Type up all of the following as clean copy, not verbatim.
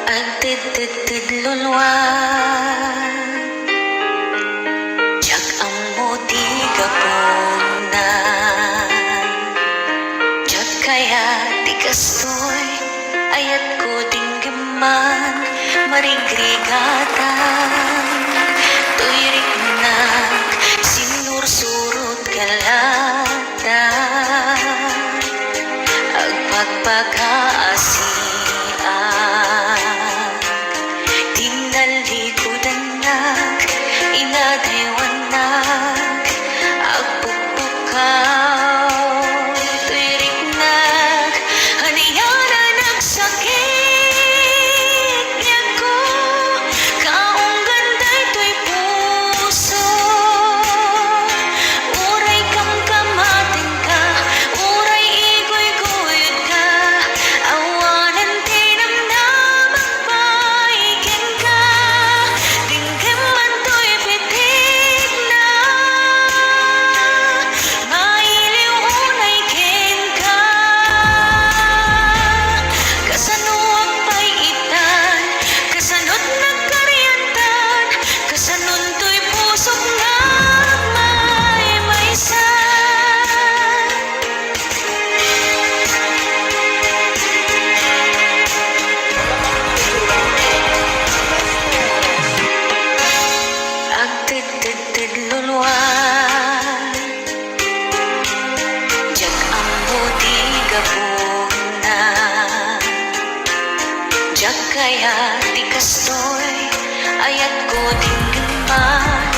Agtid-tid-tid-lulwa Jak ang muti kapuna Jak kaya di kastoy Ayat ko dinggaman Marigrigatan Tuyrik na Sinursurot kalata Agpagpagkaasian Tinalikudanak Inadaywanak Agpupukaw Tuyriknak Haniyana nagsakit Yako Kaong ganday to'y puso Uray kam kamating ka Uray igoy-goyod ka Awanan tinamnamang paikin ka Dinggaman to'y pitik na Mailiw unay kin ka Kasano ang paiitan Kasanot nagkaryantan Kasanon to'y pusok nga may-maysan Agtid-tid-tid-lulwa Jak ang buti gabuna Jak kaya di kastoy Ayat ko dinggaman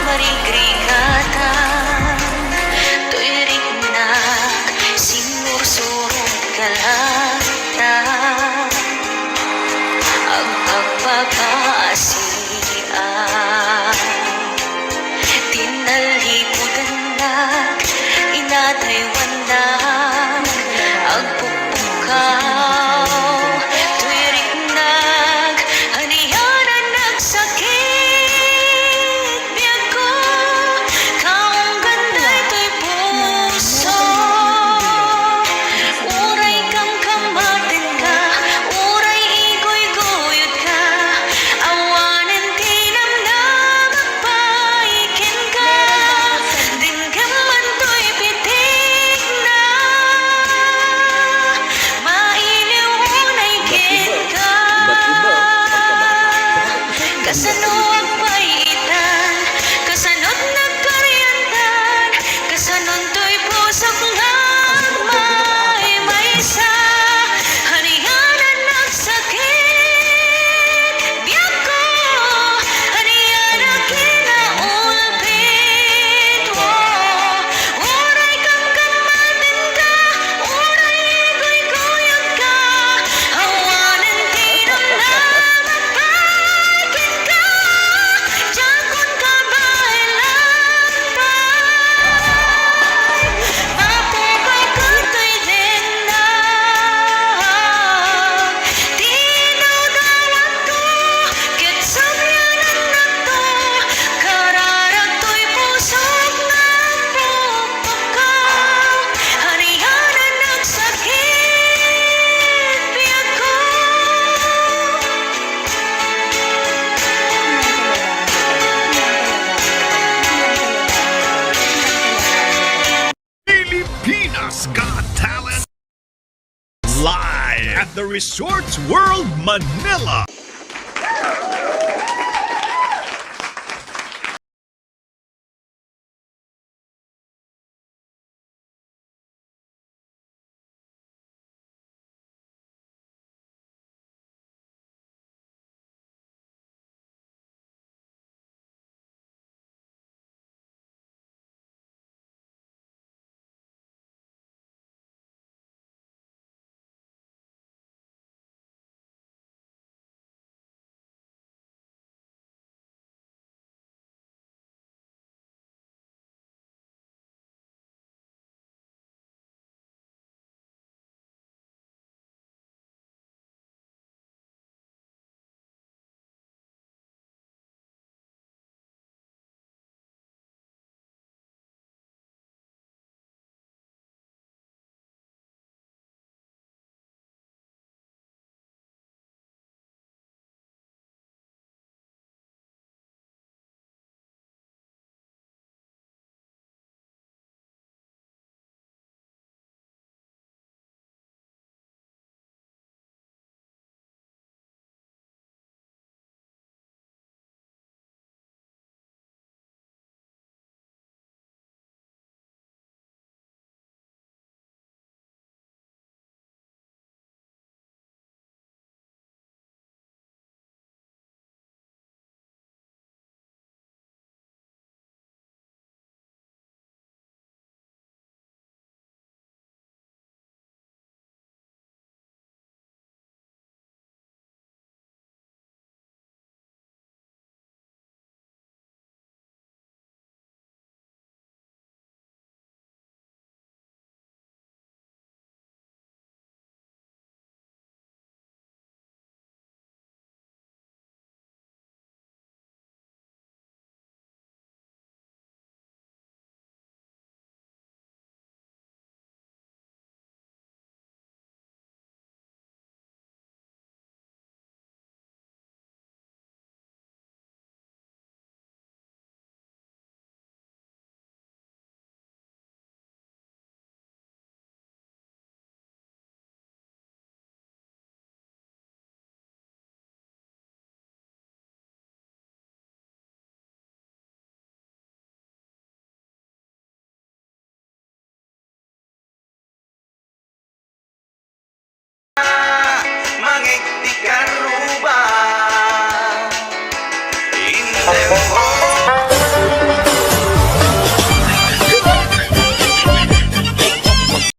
Marigrigatan Tuyriknak Sinursurot kalata Ang pagpagkaasian Tinalikudanak Inadaywanak Agpupukaw Tuyriknak Haniyana nagsakit Biyako Kaong ganday to'y puso Uray kang kamatin ka Uray igoy-goyod ka Awanan tinamnamang paikin ka Dinggaman to'y pitik na Mailiw unay kin ka Kasano ang paitan Kasanot nagkaryantan Kasanon to'y pusok nga may-maysa Haniyana nagsakit Biyako Haniyana kinaulpit Uray kang kamatin ka Uray igoy-goyod ka Awanan tinamnamang paikin ka Jakon ka bailampay Mapupay ka to'y linang Tinudawat to Kitsabyanan na to Kararag to'y pusok ng pupukaw Haniyana nagsakit Biyako Pilipinas Got Talent live at the Resorts World Manila.